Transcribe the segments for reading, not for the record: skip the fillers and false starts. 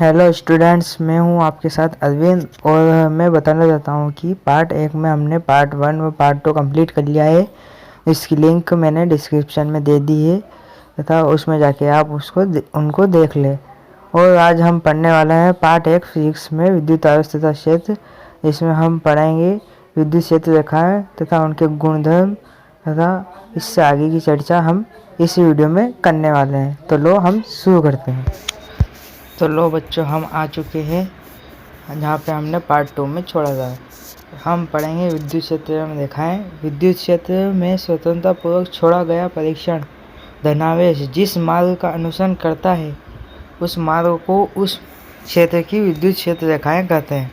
Hello students, मैं हूं आपके साथ अरविंद और मैं बताना चाहता हूं कि पार्ट 1 में हमने पार्ट 1 व पार्ट 2 कंप्लीट कर लिया है। इसकी लिंक मैंने डिस्क्रिप्शन में दे दी है तथा उसमें जाके आप उनको देख लें। और आज हम पढ़ने वाले हैं पार्ट 1 फिजिक्स में विद्युत आवेश तथा क्षेत्र। इसमें हम पढ़ेंगे विद्युत क्षेत्र रेखाएं तथा उनके गुणधर्म तथा इससे आगे की चर्चा हम इस वीडियो में करने वाले हैं। तो लो हम शुरू करते हैं। तो लो बच्चों, हम आ चुके हैं जहाँ पे हमने पार्ट 2 में छोड़ा था। हम पढ़ेंगे विद्युत क्षेत्र में रेखाएं। विद्युत क्षेत्र में स्वतंत्रता पूर्वक छोड़ा गया परीक्षण धनावेश जिस मार्ग का अनुसरण करता है उस मार्ग को उस क्षेत्र की विद्युत क्षेत्र रेखाएं कहते हैं।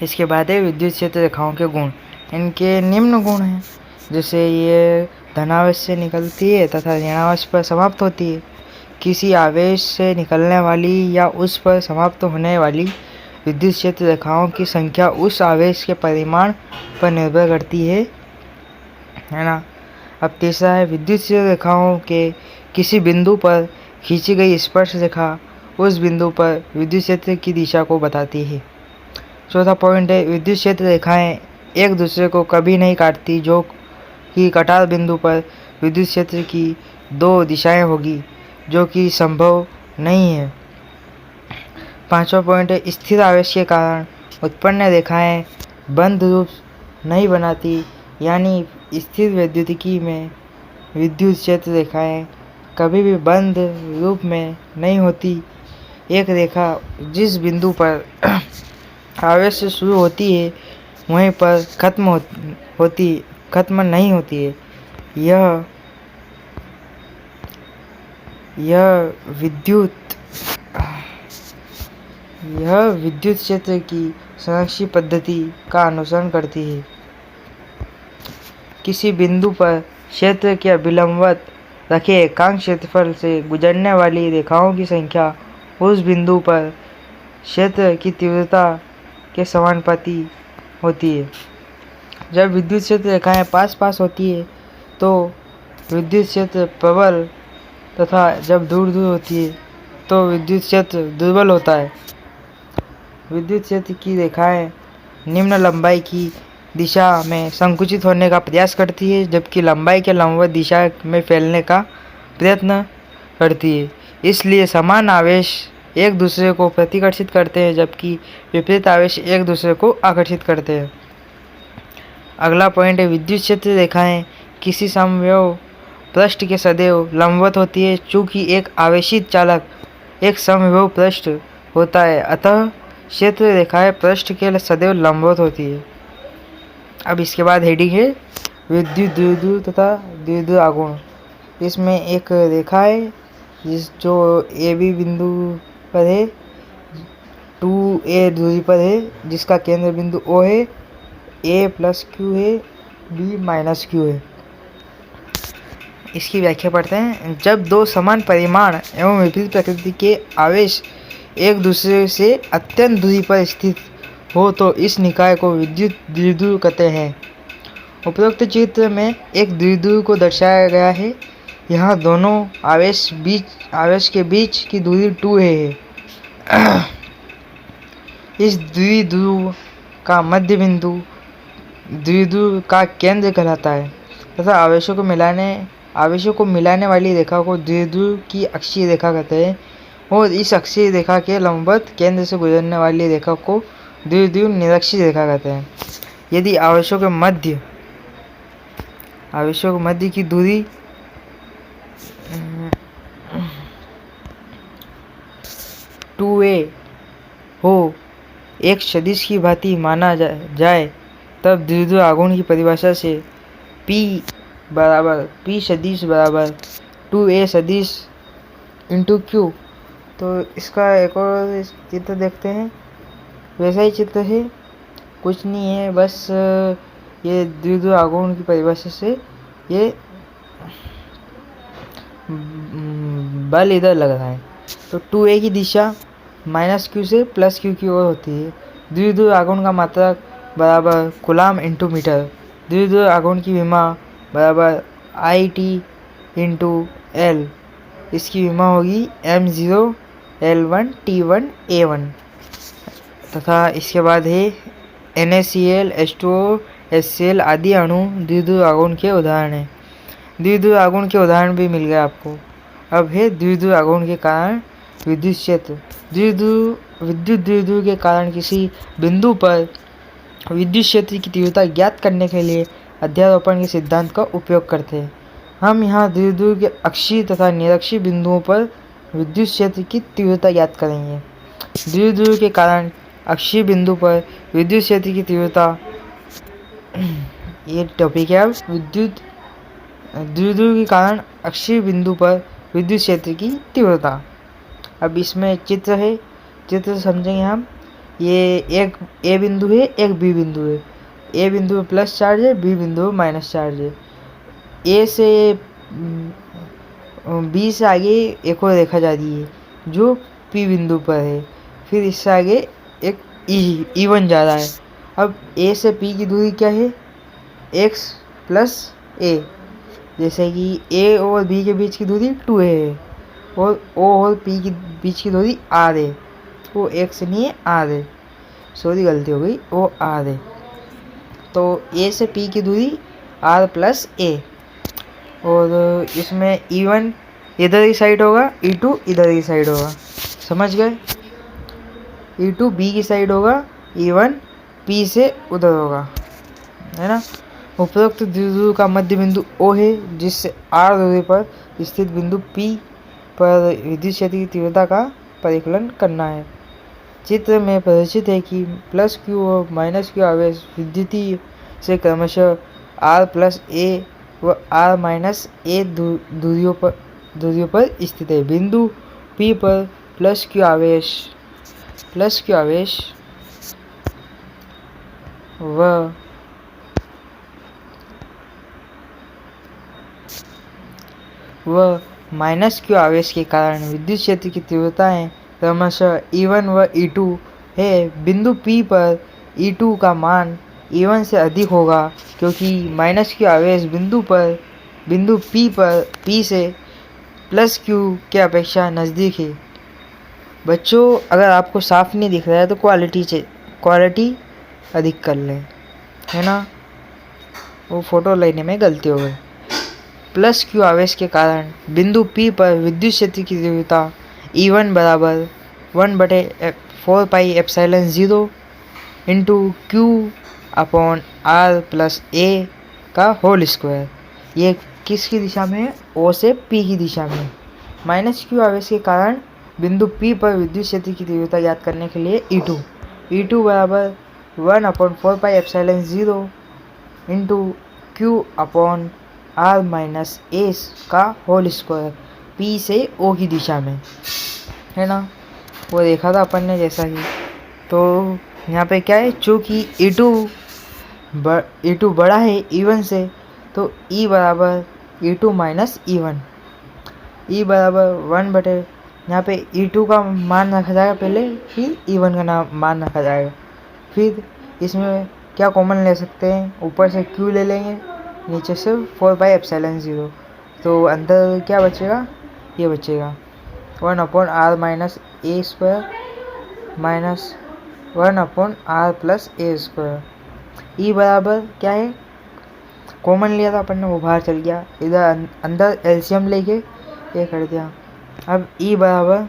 इसके बाद है विद्युत क्षेत्र रेखाओं के गुण। इनके निम्न गुण हैं, जैसे ये धनावेश से निकलती है तथा ऋणावेश पर समाप्त होती है। किसी आवेश से निकलने वाली या उस पर समाप्त होने वाली विद्युत क्षेत्र रेखाओं की संख्या उस आवेश के परिमाण पर निर्भर करती है ना। अब तीसरा है विद्युत क्षेत्र रेखाओं के किसी बिंदु पर खींची गई स्पर्श रेखा उस बिंदु पर विद्युत क्षेत्र की दिशा को बताती है। चौथा पॉइंट है विद्युत क्षेत्र रेखाएं एक दूसरे को कभी नहीं काटती, जो कि कटार बिंदु पर विद्युत क्षेत्र की दो दिशाएं होगी, जो कि संभव नहीं है। पांचवा पॉइंट है स्थिर आवेश के कारण उत्पन्न रेखाएं बंद रूप नहीं बनाती, यानी स्थिर वैद्युतिकी में विद्युत क्षेत्र रेखाएं कभी भी बंद रूप में नहीं होती। एक रेखा जिस बिंदु पर आवेश से शुरू होती है वहीं पर खत्म नहीं होती है। यह विद्युत क्षेत्र की संरक्षित पद्धति का अनुसरण करती है। किसी बिंदु पर क्षेत्र के अभिलंबवत रखे एकांक क्षेत्रफल से गुजरने वाली रेखाओं की संख्या उस बिंदु पर क्षेत्र की तीव्रता के समानुपाती होती है। जब विद्युत क्षेत्र रेखाएं पास पास होती है तो विद्युत क्षेत्र प्रबल तथा जब दूर दूर होती है तो विद्युत क्षेत्र दुर्बल होता है। विद्युत क्षेत्र की रेखाएं निम्न लंबाई की दिशा में संकुचित होने का प्रयास करती है, जबकि लंबाई के लंबवत दिशा में फैलने का प्रयत्न करती है। इसलिए समान आवेश एक दूसरे को प्रतिकर्षित करते हैं, जबकि विपरीत आवेश एक दूसरे को आकर्षित करते हैं। अगला पॉइंट है विद्युत क्षेत्र रेखाएं किसी समव्यव पृष्ठ के सदैव लंबवत होती है। चूंकि एक आवेशित चालक एक समव्यव पृष्ठ होता है, अतः क्षेत्र रेखाएं पृष्ठ के सदैव लंबवत होती है। अब इसके बाद हेडिंग है विद्युत द्विध्रुव तथा द्विध्रुव आघूर्ण। इसमें एक रेखा है जो ए बी बिंदु पर है, 2a दूरी पर है, जिसका केंद्र बिंदु O है, a प्लस क्यू है, b माइनस क्यू है। इसकी व्याख्या पढ़ते हैं। जब दो समान परिमाण एवं विपरीत प्रकृति के आवेश एक दूसरे से अत्यंत दूरी पर स्थित हो तो इस निकाय को विद्युत द्विध्रुव कहते हैं। उपरोक्त चित्र में एक द्विध्रुव को दर्शाया गया है। यहाँ दोनों आवेश के बीच की दूरी 2a है। इस द्विध्रुव का मध्य बिंदु द्विध्रुव का केंद्र कहलाता है तथा आवेशों को मिलाने वाली रेखा को द्विध्रुव की अक्षीय रेखा कहते हैं, और इस अक्षीय रेखा के लंबवत केंद्र से गुजरने वाली रेखा को द्विध्रुव निरक्षीय रेखा कहते हैं। यदि आवेशों के मध्य की दूरी टू ए हो एक सदिश की भांति माना जाए, तब द्विध्रुव आघूर्ण की परिभाषा से P सदिश बराबर 2a सदिश इंटू Q। तो इसका एक और चित्र देखते हैं। वैसा ही चित्र है, कुछ नहीं है, बस ये द्विध्रुव आघूर्ण की परिभाषा से ये बल इधर लग रहा है। तो 2a की दिशा माइनस Q से प्लस Q की ओर होती है। द्विध्रुव आघूर्ण का मात्रक बराबर कूलाम इंटू मीटर। द्विध्रुव आघूर्ण की विमा बराबर IT इंटू L। इसकी विमा होगी m0 L1 T1 A1 तथा इसके बाद है NaCl H2O HCl आदि अणु द्विध्रुव आघूर्ण के उदाहरण हैं। द्विध्रुव आघूर्ण के उदाहरण भी मिल गए आपको। अब है द्विध्रुव आघूर्ण के कारण विद्युत क्षेत्र। विद्युत द्विध्रुव के कारण किसी बिंदु पर विद्युत क्षेत्र की तीव्रता ज्ञात करने के लिए अध्यारोपण के सिद्धांत का उपयोग करते हैं। हम यहाँ द्विध्रुव के अक्षीय तथा निरक्षीय बिंदुओं पर विद्युत क्षेत्र की तीव्रता ज्ञात करेंगे। द्विध्रुव के कारण अक्षीय बिंदु पर विद्युत क्षेत्र की तीव्रता ये टॉपिक है। अब द्विध्रुव के कारण अक्षीय बिंदु पर विद्युत क्षेत्र की तीव्रता। अब इसमें चित्र है, चित्र समझेंगे हम। ये एक ए बिंदु है, एक बी बिंदु है। ए बिंदु में प्लस चार्ज है, बी बिंदु में माइनस चार्ज है। ए से बी से आगे एक और रेखा जा रही है जो पी बिंदु पर है। फिर इससे आगे एक E1 जा रहा है। अब ए से पी की दूरी क्या है? x प्लस ए। जैसे कि ए और बी के बीच की दूरी 2a है और ओ और पी की बीच की दूरी r है। वो x नहीं है, r है। सॉरी, गलती हो गई, वो r है। तो a से p की दूरी r प्लस a और इसमें E1 इधर ही साइड होगा, E2 इधर ही साइड होगा। समझ गए? E2 B की साइड होगा, E1 P से उधर होगा, है ना। उपरोक्त द्विध्रुव का मध्य बिंदु O है, जिससे R दूरी पर स्थित बिंदु P पर विद्युत क्षेत्र की तीव्रता का परिकलन करना है। चित्र में प्रदर्शित है कि प्लस Q और माइनस Q आवेश विद्युतीय से क्रमशः R प्लस A व R माइनस A दूरियों पर स्थित है। बिंदु P पर प्लस Q आवेश व माइनस Q आवेश के कारण विद्युत क्षेत्र की तीव्रताएं क्रमशः E1 व E2 है। बिंदु P पर E2 का मान E1 से अधिक होगा क्योंकि माइनस Q आवेश बिंदु P से प्लस Q के अपेक्षा नज़दीक है। बच्चों, अगर आपको साफ नहीं दिख रहा है तो क्वालिटी अधिक कर लें, है ना। वो फोटो लेने में गलती हो गई। प्लस Q आवेश के कारण बिंदु P पर विद्युत क्षेत्र की तीव्रता E1 बराबर 1/4 pi epsilon 0 into Q upon R plus A का होल स्क्वायर। ये किसकी दिशा में है? O से P की दिशा में। माइनस Q आवेश के कारण बिंदु P पर विद्युत क्षेत्र की तीव्रता ज्ञात करने के लिए E2 बराबर 1/4 pi epsilon 0 into Q upon R minus A का होल स्क्वायर P से O की दिशा में, है ना। वो देखा था अपन ने जैसा ही। तो यहाँ पे क्या है, चूँकि E2 बड़ा है E1 से, तो E बराबर E2 माइनस E1। E बराबर 1/, यहाँ पे E2 का मान रखा जाएगा पहले, फिर E1 का मान रखा जाएगा। फिर इसमें क्या कॉमन ले सकते हैं? ऊपर से Q ले लेंगे, नीचे से 4 पाई एप्सिलॉन 0। तो अंदर क्या बचेगा? ये बचेगा 1/R minus A square minus 1/R plus A square. E बराबर क्या है? कॉमन लिया था अपन ने, वो बाहर चल गया। इधर अंदर एलसीएम लेके ये कर दिया। अब E बराबर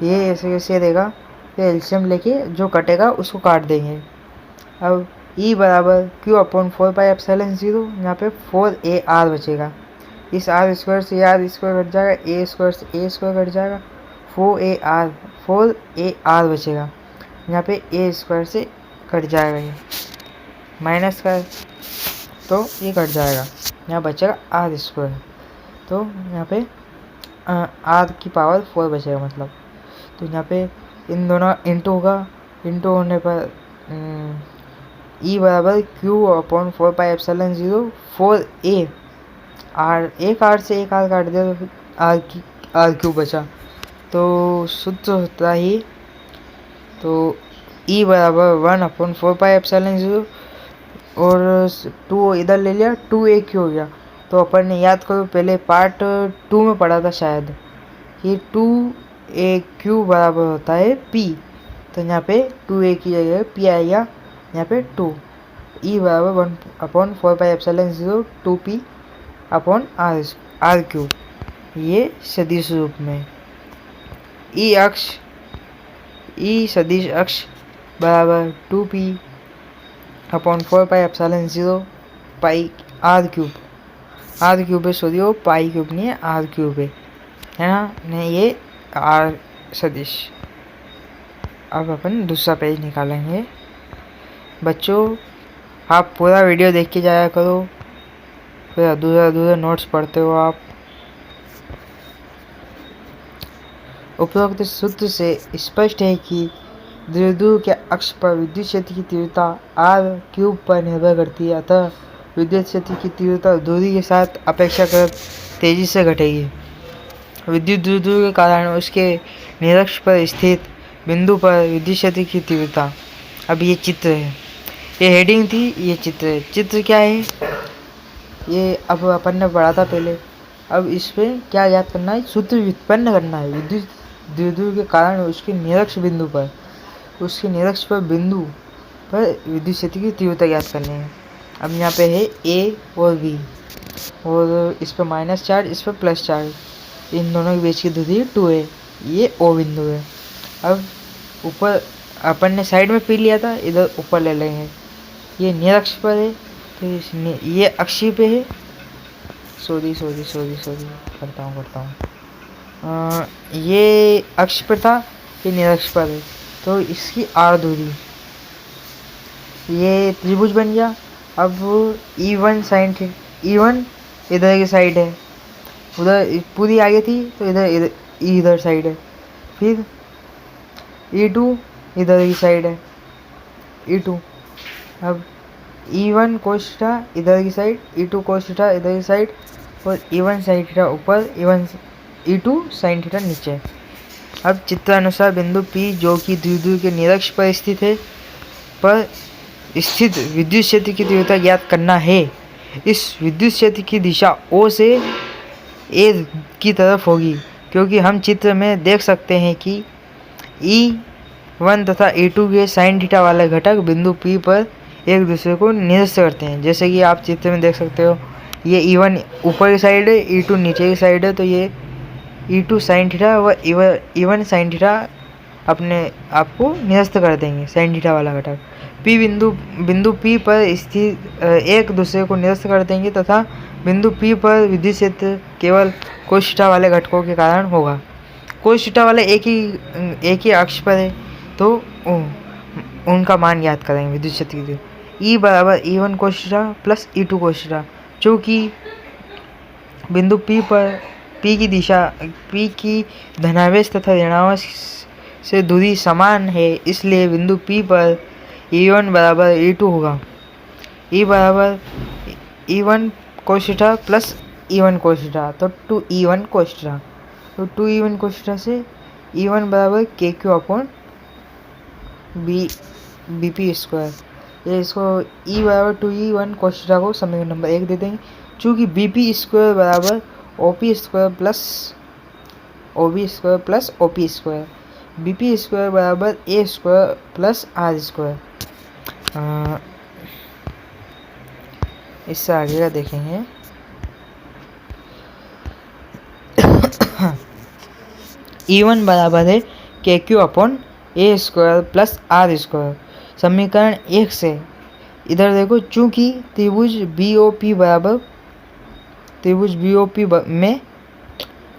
ये ऐसे देगा, फिर एलसीएम लेके जो कटेगा उसको काट देंगे। अब E बराबर Q अपॉन 4 पाई एप्सिलॉन 0, यहाँ पे 4AR बचेगा। इस R स्क्वायर से R स्क्वायर कट जाएगा, A स्क्वायर से A स्क्वायर कट जाएगा, 4AR बचेगा। यहाँ पे A स्क्वायर से कट जाएगा, ये माइनस का, तो ये कट जाएगा, यहाँ बचेगा R स्क्वायर। तो यहाँ पे R की पावर 4 बचेगा मतलब। तो यहाँ पे इन दोनों इंटू होगा, इंटू होने पर E बराबर Q upon 4 pi epsilon 0 4A R, एक R से एक R काट दिया तो R क्यू बचा, तो शुद्ध होता ही। तो E बराबर 1/4 पाई एप्सिलॉन 0 और 2 इधर ले लिया, 2A क्यू हो गया। तो अपन ने याद करो, पहले पार्ट 2 में पढ़ा था शायद, ये ए क्यू बराबर होता है पी, तो यहाँ पे 2a की जगह p आएगा, यहाँ पे 2। ई बराबर 1/4πε0 2p अपॉन आर क्यूब, ये सदिश रूप में। ई सदिश अक्ष बराबर 2p upon 4πε0 pi R cube है, सॉरी वो पाई क्यूब नहीं है, आर क्यूब है ना, नहीं ये आर सदिश। अब अपन दूसरा पेज निकालेंगे। बच्चों आप पूरा वीडियो देख के जाया करो, फिर अधूरा नोट्स पढ़ते हो आप। उपरोक्त सूत्र से स्पष्ट है कि द्विध्रुव के अक्ष पर विद्युत क्षेत्र की तीव्रता आर क्यूब पर निर्भर करती है, अतः विद्युत क्षेत्र की तीव्रता दूरी के साथ अपेक्षाकृत तेजी से घटेगी। विद्युत द्विध्रुव के कारण उसके निरक्ष पर स्थित बिंदु पर विद्युत क्षेत्र की तीव्रता। अब ये चित्र है, ये हेडिंग थी, ये चित्र है। चित्र क्या है ये अब अपन ने पढ़ा था पहले। अब इस पर क्या याद करना है, सूत्र व्युत्पन्न करना है। विद्युत द्विध्रुव के कारण उसके निरक्ष बिंदु पर विद्युत क्षेत्र की तीव्रता ज्ञात करनी है। अब यहाँ पे है ए और बी, और इस पर माइनस चार्ज, इस पर प्लस चार्ज, इन दोनों के बीच की दूरी 2 है, ये ओ बिंदु है। अब ऊपर अपन ने साइड में पी लिया था, इधर ऊपर ले लेंगे। ये निरक्ष पर है, तो ये अक्षीय पे है, सॉरी करता हूँ। ये अक्ष पर था, ये निरक्ष पर है, तो इसकी आर दूरी, ये त्रिभुज बन गया। अब E1 साइन थे, E1 इधर की साइड है, उधर पूरी आगे थी, तो इधर साइड है। फिर E2 इधर की साइड है, E2। अब E1 कोस थीटा इधर की साइड, E2 कोस थीटा इधर की साइड, और E1 साइन थीटा ऊपर, E2 साइन थीटा नीचे। अब चित्रानुसार बिंदु P जो कि द्विध्रुव के निरक्ष पर स्थित है, पर स्थित विद्युत क्षेत्र की तीव्रता ज्ञात करना है। इस विद्युत क्षेत्र की दिशा O से A की तरफ होगी, क्योंकि हम चित्र में देख सकते हैं कि E1 तथा E2 के साइन थीटा वाले घटक बिंदु P पर एक दूसरे को निरस्त करते हैं। जैसे कि आप चित्र में देख सकते हो, ये E1 ऊपर की साइड है, E2 नीचे की साइड है, तो ये E2 साइन थीटा व E1 साइन थीटा अपने आप को निरस्त कर देंगे, साइन थीटा वाला घटक। बिंदु P पर स्थित एक दूसरे को निरस्त कर देंगे, तथा बिंदु P पर विद्युत क्षेत्र केवल कोस थीटा वाले घटकों के कारण होगा। कोस थीटा वाले एक ही अक्ष पर है, तो उनका मान ज्ञात करेंगे विद्युत क्षेत्र की। E बराबर E1 cos theta plus E2 cos theta. चूँकि बिंदु P पर P की धनावेश तथा ऋणावेश से दूरी समान है, इसलिए बिंदु P पर E1 बराबर E2 होगा। E बराबर E1 cos theta plus E1 cos theta, तो 2E1 कोस थीटा। तो 2E1 कोस थीटा से E1 बराबर KQ अपॉन BP स्क्वायर। ये इसको E बराबर 2E1 कोस थीटा को समीकरण नंबर 1 दे देंगे। चूँकि BP स्क्वायर बराबर OP square plus OB square plus OP square, BP square बराबर A square plus R square. इससे आगे का देखेंगे। E1 बराबर है KQ upon A square plus R square. समीकरण 1 से इधर देखो, चूँकि त्रिभुज BOP में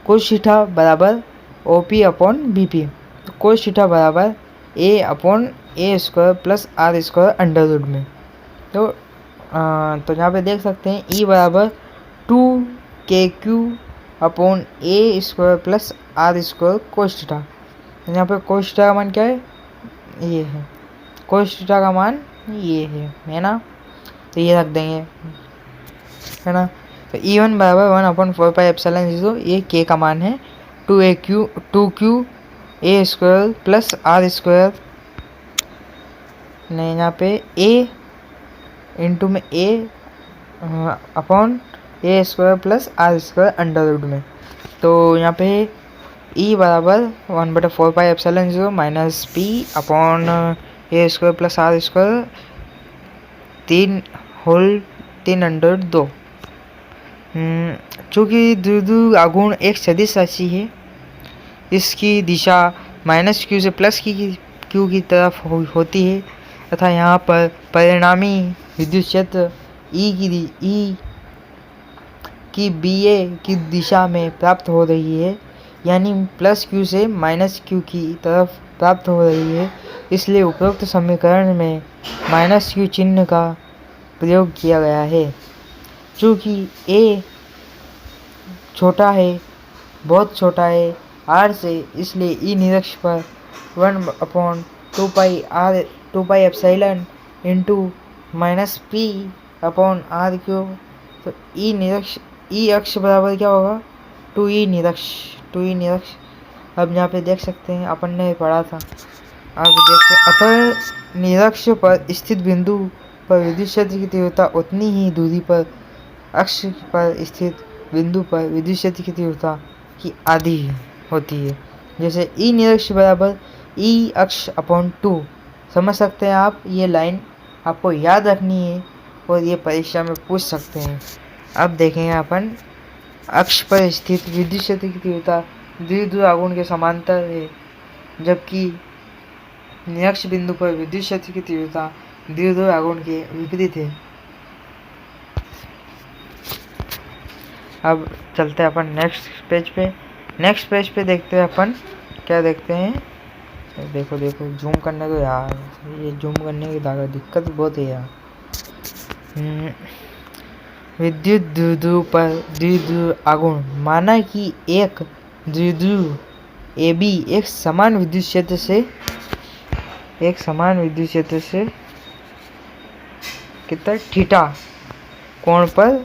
कोस थीटा बराबर OP अपॉन BP, तो कोस थीटा बराबर A upon A square plus R square under root में। तो यहाँ पे देख सकते हैं E बराबर 2KQ upon A square plus R square cos theta. यहाँ पे कोस थीटा का मान क्या है, ये है, कोस थीटा का मान ये है ना, तो ये रख देंगे, है ना। तो E1 बराबर 1/4πε0, ये K का मान है, 2Q A square plus R square, नहीं यहाँ पे A इंटू में A upon A square plus R square under root में। तो यहाँ पे ई बराबर 1/4πε0 minus P upon A square plus R square 3/2। चूँकि द्विध्रुव आघूर्ण एक सदिश राशि है, इसकी दिशा माइनस क्यू से प्लस क्यू की तरफ होती है तथा यहाँ पर परिणामी विद्युत क्षेत्र ई की बी ए की दिशा में प्राप्त हो रही है, यानी प्लस क्यू से माइनस क्यू की तरफ प्राप्त हो रही है। इसलिए उपरोक्त समीकरण में माइनस क्यू चिन्ह का प्रयोग किया गया है। चूँकि ए छोटा है, बहुत छोटा है आर से, इसलिए ई निरक्ष पर 1/2π into minus P upon R cube. तो ई अक्ष बराबर क्या होगा, 2e निरक्ष। अब यहाँ पे देख सकते हैं, अपन ने पढ़ा था, आप देख सकते। अतः निरक्ष पर स्थित बिंदु पर विद्युत क्षेत्र की तीव्रता उतनी ही दूरी पर अक्ष पर स्थित बिंदु पर विद्युत क्षेत्र की तीव्रता की आधी होती है। जैसे ई निरक्ष बराबर ई अक्ष अपॉन 2। समझ सकते हैं आप, ये लाइन आपको याद रखनी है और ये परीक्षा में पूछ सकते हैं। अब देखेंगे अपन, अक्ष पर स्थित विद्युत क्षेत्र की तीव्रता द्विध्रुव आघूर्ण के समांतर है, जबकि निरक्ष बिंदु पर विद्युत क्षेत्र की तीव्रता द्विध्रुव आघूर्ण के विपरीत है। अब चलते हैं अपन नेक्स्ट पेज पे देखते हैं अपन क्या देखते हैं। देखो जूम करने को यार, ये जूम करने की दिक्कत बहुत है यार। विद्युत द्विध्रुव पर द्विध्रुव आघूर्ण, माना कि एक द्विध्रुव AB एक समान विद्युत क्षेत्र से कितना थीटा कोण पर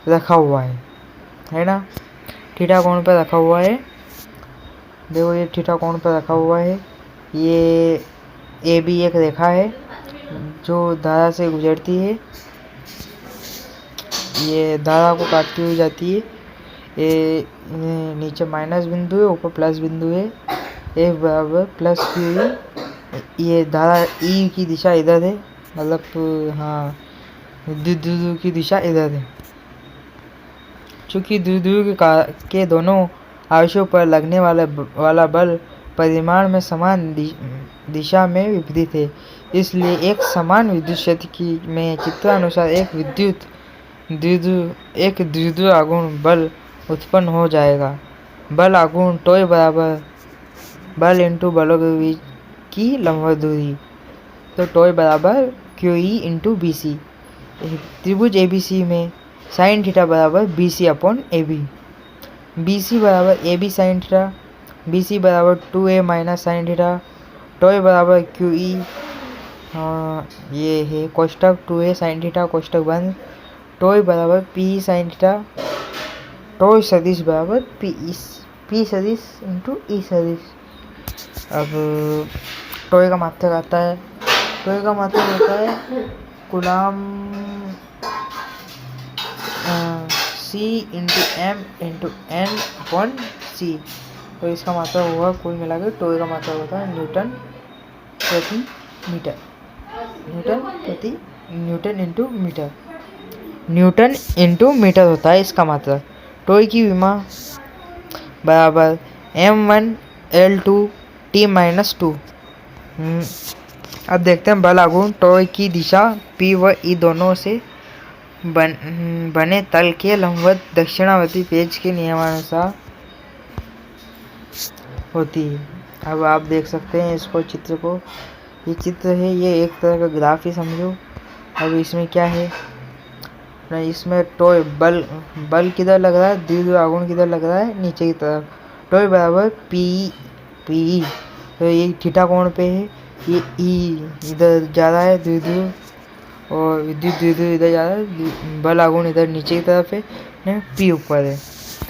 रखा हुआ है ना। थीटा कोण पर रखा हुआ है, देखो ये थीटा कोण पर रखा हुआ है। ये AB एक रेखा है जो धारा से गुजरती है, ये धारा को काटती हुई जाती है। ये नीचे माइनस बिंदु है, ऊपर प्लस बिंदु है। F बराबर प्लस क्यू। ये धारा E की दिशा इधर है, मतलब हाँ, विद्युत द्विध्रुव की दिशा इधर है। चूँकि द्विध्रुव के दोनों आवेशों पर लगने वाला बल परिमाण में समान दिशा में विपरीत है, इसलिए एक समान विद्युत क्षेत्र में चित्रानुसार एक द्विध्रुव आघूर्ण बल उत्पन्न हो जाएगा। बल आघूर्ण टोय बराबर बल इंटू बलों के बीच की लंबवत दूरी, तो टोय बराबर QE इंटू BC। त्रिभुज ABC में साइन थीटा बराबर BC अपॉन AB। BC बराबर AB साइन थीटा, BC बराबर 2A minus sine theta. Toy बराबर QE, ये है कोष्टक 2A साइन थीटा कोष्टक बंद। टोय बराबर PE साइन थीटा। टोय सदिश बराबर P सदिश इंटू E सदिश। अब टोय का मात्रक आता है, टोय का मात्रक होता है coulomb C into M into N upon C। तो इसका मात्रक होगा कुल मिलाकर, टोय का मात्रक होता है न्यूटन इंटू मीटर होता है इसका मात्रक। टोय की विमा बराबर M1L2T-2। अब देखते हैं बल आघूर्ण टोय की दिशा P व E दोनों से बने तल के लंबवत दक्षिणावर्ती पेज के नियमानुसार होती है। अब आप देख सकते हैं इसको, चित्र को, ये चित्र है, ये एक तरह का ग्राफ ही समझो। अब इसमें क्या है ना, इसमें टोय बल किधर लग रहा है, द्विध्रुव आघूर्ण किधर लग रहा है, नीचे की तरफ। टोय बराबर PE, तो ये थीटा कोण पे है, ये E इधर जा रहा है द्विध्रुव, और विद्युत द्विध्रुव इधर जा रहा है, बल आघूर्ण इधर नीचे की तरफ है, P ऊपर है।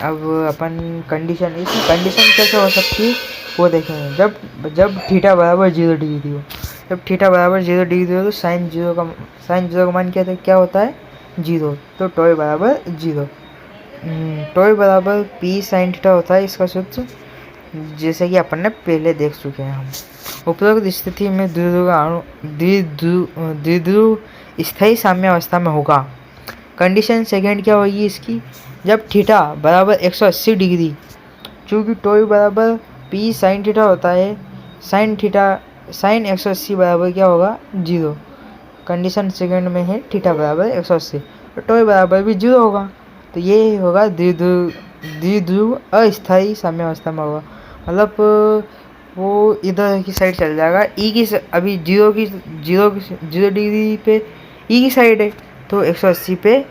अब अपन कंडीशन कैसे हो सकती है वो देखेंगे। जब थीटा बराबर 0 डिग्री हो, तो साइन जीरो का मान क्या होता है 0, तो टोय बराबर 0। टॉय बराबर पी साइन थीटा होता है इसका सूत्र, जैसे कि अपन ने पहले देख चुके हैं हम। उपरोक्त स्थिति में द्विध्रुव अणु द्विध्रुव स्थायी साम्य अवस्था में होगा। कंडीशन सेकेंड क्या होगी इसकी, जब थीटा बराबर 180 डिग्री, चूँकि टॉय बराबर पी साइन थीटा होता है, साइन 180 बराबर क्या होगा 0। कंडीशन सेकेंड में है थीटा बराबर 180, तो टॉय बराबर भी 0 होगा। तो ये होगा द्विध्रुव अस्थायी साम्य अवस्था में होगा, मतलब वो इधर की साइड चल जाएगा। ई की अभी 0 डिग्री पे ई की साइड है, तो 180 पे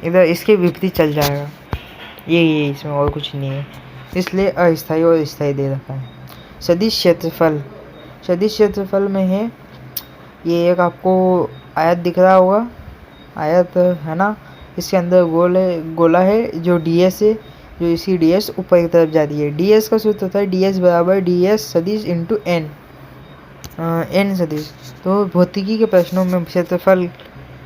इधर इसके विपरीत चल जाएगा। ये इसमें और कुछ नहीं है, इसलिए अस्थायी और स्थायी दे रखा है। सदिश क्षेत्रफल में है, ये एक आपको आयत दिख रहा होगा, आयत है ना, इसके अंदर गोला है जो ds है, जो इसी ds ऊपर की तरफ जाती है। ds का सूत्र होता है ds बराबर ds सदिश इंटू n, n सदिश। तो भौतिकी के प्रश्नों में क्षेत्रफल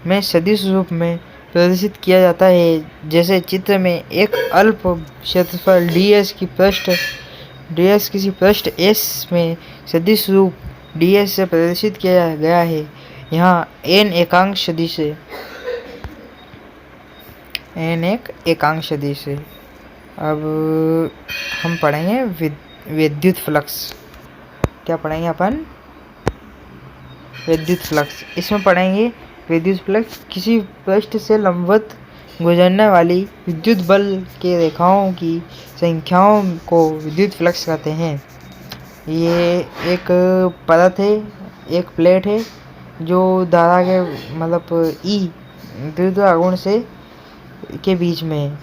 में सदिश रूप में प्रदर्शित किया जाता है, जैसे चित्र में एक अल्प क्षेत्रफल ds किसी पृष्ठ s में सदिश रूप ds से प्रदर्शित किया गया है। यहाँ n एकांश सदिश है, n एक एकांश सदिश है। अब हम पढ़ेंगे विद्युत फ्लक्स। क्या पढ़ेंगे अपन, विद्युत फ्लक्स। इसमें पढ़ेंगे विद्युत फ्लक्स किसी पृष्ठ से लंबवत गुजरने वाली विद्युत बल के रेखाओं की संख्याओं को विद्युत फ्लक्स कहते हैं। ये एक परत है, एक प्लेट है जो धारा के मतलब ई द्विध्रुव आघूर्ण से के बीच में है,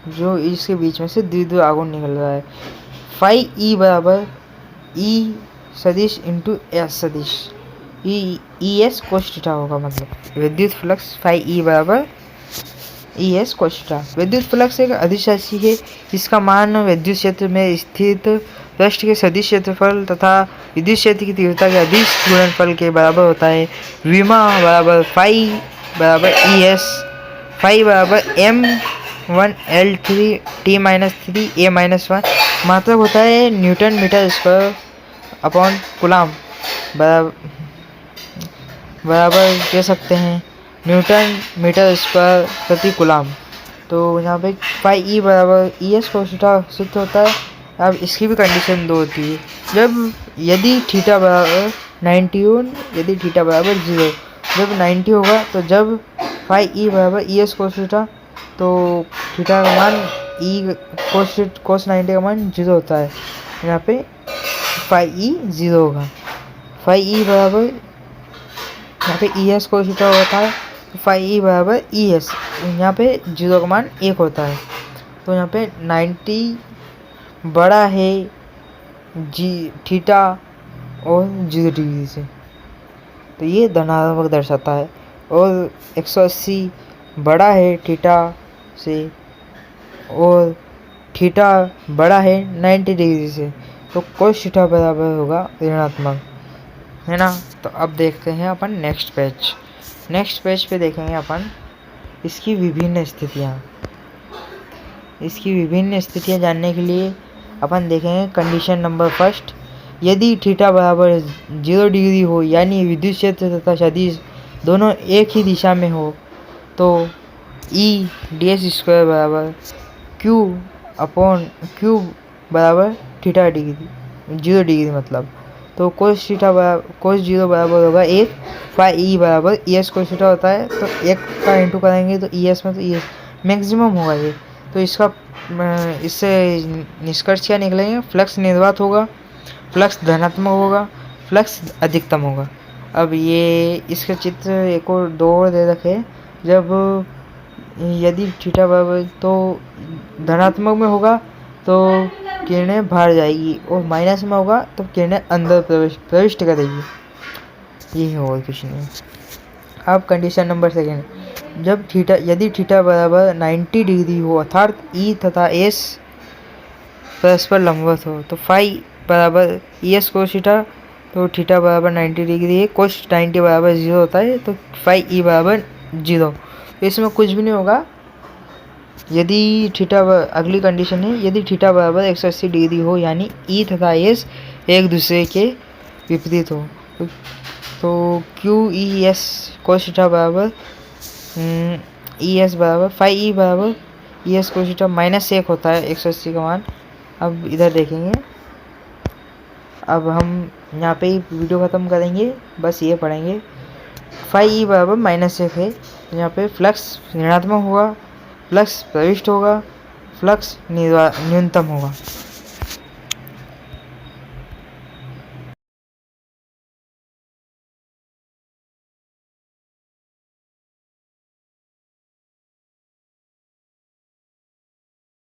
जो इसके बीच में से द्विध्रुव आघूर्ण निकल रहा है। फाई ई बराबर ई सदिश इंटू एस सदिश, ई एस कोस थीटा होगा, मतलब विद्युत फ्लक्स फाई ई बराबर ई एस कोस थीटा। विद्युत फ्लक्स एक अदिश राशि है जिसका मान विद्युत क्षेत्र में स्थित पृष्ठ के सदिश क्षेत्रफल तथा विद्युत क्षेत्र की तीव्रता के अदिश गुणनफल के बराबर होता है। विमा बराबर फाई बराबर ई एस, फाई बराबर m1l3 t-3 a-1, मात्रक होता है newton metre square upon coulomb, बराबर कह सकते हैं न्यूटन मीटर स्क्वायर प्रति कूलाम। तो यहाँ पे फाई ई बराबर ई एस कोस थीटा सूत्र होता है। अब इसकी भी कंडीशन 2 होती है, यदि थीटा बराबर 91, यदि थीटा बराबर 0। जब 90 होगा तो जब फाई ई बराबर ई एस कोस थीटा, तो थीटा का मान ई कोस 90 का मान 0 होता है। यहाँ पे फाई ई 0 होगा। फाई ई बराबर यहाँ पे ई एस कोस थीटा होता है, तो फाई ई बराबर ई एस, यहाँ पे 0 का मान 1 होता है। तो यहाँ पे 90 बड़ा है थीटा और 0 डिग्री से, तो ये धनात्मक दर्शाता है। और 180 बड़ा है थीटा से और थीटा बड़ा है 90 डिग्री से, तो कोस थीटा बराबर होगा ऋणात्मक, है ना। तो अब देखते हैं अपन नेक्स्ट पेज पे देखेंगे अपन इसकी विभिन्न स्थितियाँ जानने के लिए अपन देखेंगे कंडीशन नंबर फर्स्ट, यदि थीटा बराबर 0 डिग्री हो, यानी विद्युत क्षेत्र तथा सदिश दोनों एक ही दिशा में हो, तो ई ds स्क्वायर बराबर क्यू अपॉन क्यू बराबर थीटा डिग्री 0 डिग्री, मतलब तो कोस 0 बराबर होगा 1, फाई ई बराबर ई एस कोस थीटा होता है, तो 1 का इंटू करेंगे तो ई एस में, तो ई एस मैक्सिमम होगा ये। तो इससे निष्कर्ष क्या निकलेंगे, फ्लक्स निर्वात होगा, फ्लक्स धनात्मक होगा, फ्लक्स अधिकतम होगा। अब ये इसका चित्र एक और 2 और दे रखे, जब यदि थीटा बराबर तो धनात्मक में होगा तो किरणें बाहर जाएगी, और माइनस में होगा तो किरणें अंदर प्रविष्ट करेगी, ये है और कुछ नहीं। अब कंडीशन नंबर सेकेंड, यदि थीटा बराबर 90 डिग्री हो, अर्थात ई तथा एस परस्पर लंबवत हो, तो फाई बराबर ई एस कोस थीटा, तो थीटा बराबर 90 डिग्री है, कोस 90 बराबर 0 होता है, तो फाई ई बराबर 0। तो इसमें कुछ भी नहीं होगा, यदि थीटा अगली कंडीशन है, यदि थीटा बराबर 180 डिग्री हो यानी ई तथा एस एक दूसरे के विपरीत हो तो क्यू ई एस कोस थीटा बराबर ई एस बराबर फाई ई बराबर ई एस कोस थीटा -1 होता है 180 का मान। अब इधर देखेंगे, अब हम यहाँ पे ही वीडियो ख़त्म करेंगे, बस ये पढ़ेंगे फाई ई बराबर -1 है। यहाँ पे फ्लक्स ऋणात्मक होगा, फ्लक्स प्रविष्ट होगा, फ्लक्स न्यूनतम होगा।